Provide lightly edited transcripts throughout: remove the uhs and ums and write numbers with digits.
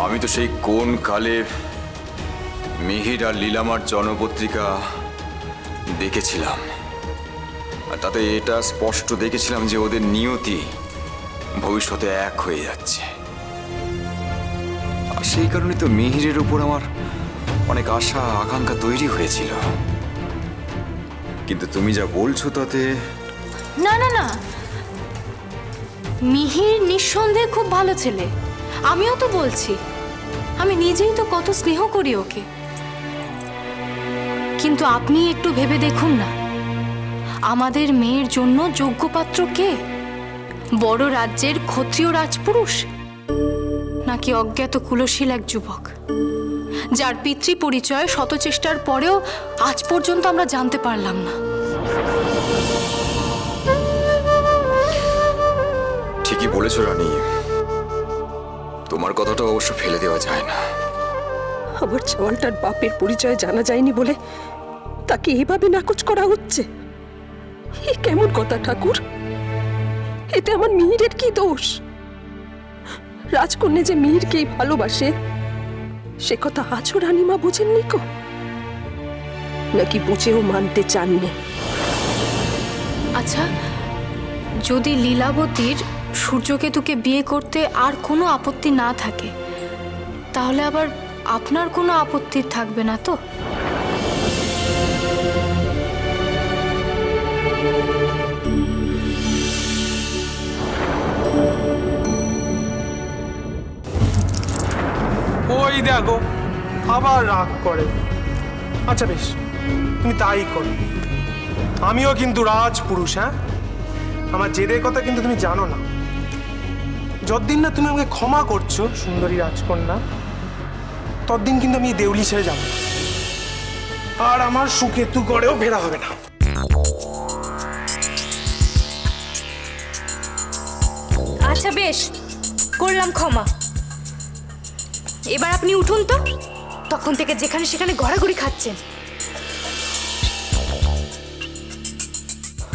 আমি তো সেই কোন কালে মিহির আর লীলামার জনপত্রিকা দেখেছিলাম, আর তাতে এটা স্পষ্ট দেখেছিলাম যে ওদের নিয়তি ভবিষ্যতে এক হয়ে যাচ্ছে। আর সেই কারণে তো মিহিরের উপর আমার অনেক আশা আকাঙ্ক্ষা তৈরি হয়েছিল। কিন্তু তুমি যা বলছো তাতে না না না, মিহির নিঃসন্দেহে খুব ভালো ছেলে, আমিও তো বলছি। আমি নিজেই তো কত স্নেহ করি ওকে। কিন্তু আপনি একটু ভেবে দেখুন না, আমাদের মেয়ের জন্য যোগ্য পাত্র কে? বড় রাজ্যের ক্ষত্রিয় রাজপুরুষ, নাকি অজ্ঞাত কুলশীল এক যুবক যার পিতৃ পরিচয় শত চেষ্টার পরেও আজ পর্যন্ত আমরা জানতে পারলাম না? ঠিকই বলেছো রানী, তোমার কথাটা অবশ্য ফেলে দেওয়া যায় না। আমার চাওয়ালটার বাপের পরিচয় জানা যায়নি বলে তাকে এভাবে নাকচ করা হচ্ছে। এ কেমন কথা ঠাকুর? এতে আমার মিহিরের কি দোষ? রাজকন্যা যে মিহিরকেই ভালোবাসে সে কথা আজও রানীমা বুঝেননি কো? নাকি বুঝেও মানতে চাননি? আচ্ছা, যদি লীলাবতীর সূর্যকেতুকে বিয়ে করতে আর কোনো আপত্তি না থাকে, তাহলে আবার আপনার কোনো আপত্তি থাকবে না তো? ওই দেখো আবার রাগ করে। আচ্ছা বেশ, তুমি তাই করো। আমিও কিন্তু রাজপুরুষ, হ্যাঁ? আমার জেদের কথা কিন্তু তুমি জানো না। যতদিন না তুমি আমাকে ক্ষমা করছো সুন্দরী রাজকন্যা, ততদিন কিন্তু আমি দেউলি ছেড়ে যাব, আর আমার সুকেতু করেও ফেরা হবে না। আচ্ছা বেশ, করলাম ক্ষমা। এবার আপনি উঠুন তো, তখন থেকে যেখানে সেখানে গড়াগড়ি খাচ্ছেন।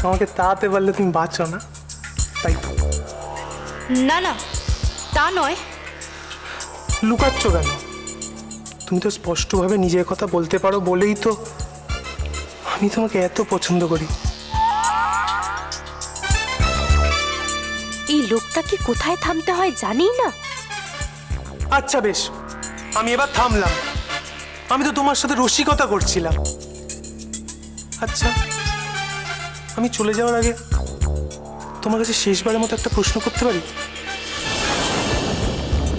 আমাকে তাড়াতে পারলে তুমি বাঁচো না, তাই তো? না না, তা নয়। লুকাচ্ছ কেন? তুমি তো স্পষ্টভাবে নিজের কথা বলতে পারো বলেই তো আমি তোমাকে এত পছন্দ করি। এই লোকটাকে কোথায় থামতে হয় জানি না। আচ্ছা বেশ, আমি এবার থামলাম। আমি তো তোমার সাথে রসিকতা করছিলাম। আচ্ছা, আমি চলে যাওয়ার আগে তোমার কাছে শেষবারের মতো একটা প্রশ্ন করতে পারি?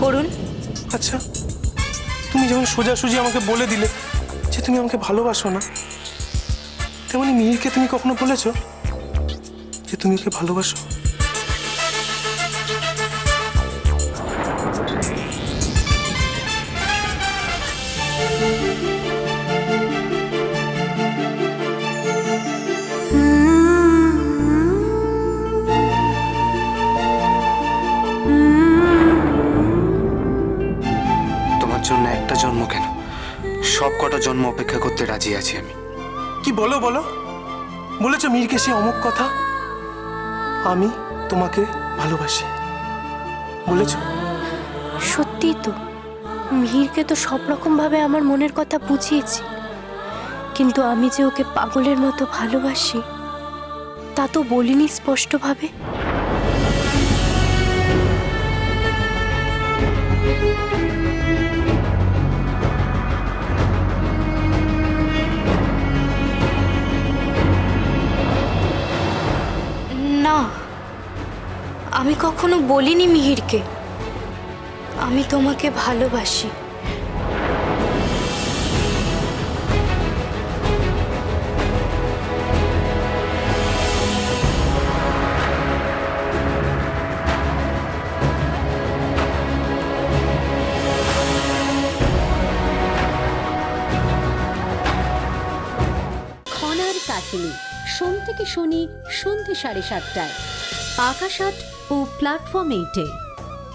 করুন। আচ্ছা, তুমি যেমন সোজাসুজি আমাকে বলে দিলে যে তুমি আমাকে ভালোবাসো না, তেমনি মিহিরকে তুমি কখনো বলেছো যে তুমি ওকে ভালোবাসো? তোমার জন্য একটা জন্ম কেন, সব কটা জন্ম অপেক্ষা করতে রাজি আছি আমি। কি বলো বলো? বলেছো মিহিরকে সে অমুক কথা, আমি তোমাকে ভালোবাসি বলেছো? সত্যিই তো, মিহিরকে তো সব রকম ভাবে আমার মনের কথা বুঝিয়েছি, কিন্তু আমি যে ওকে পাগলের মতো ভালোবাসি তা তো বলিনি স্পষ্টভাবে। না, আমি কখনো বলিনি মিহিরকে আমি তোমাকে ভালোবাসি। খনার কাহিনী, সোম থেকে শনি সন্ধ্যে 7:30টায় আকাশ আট ও প্ল্যাটফর্ম 8-এ।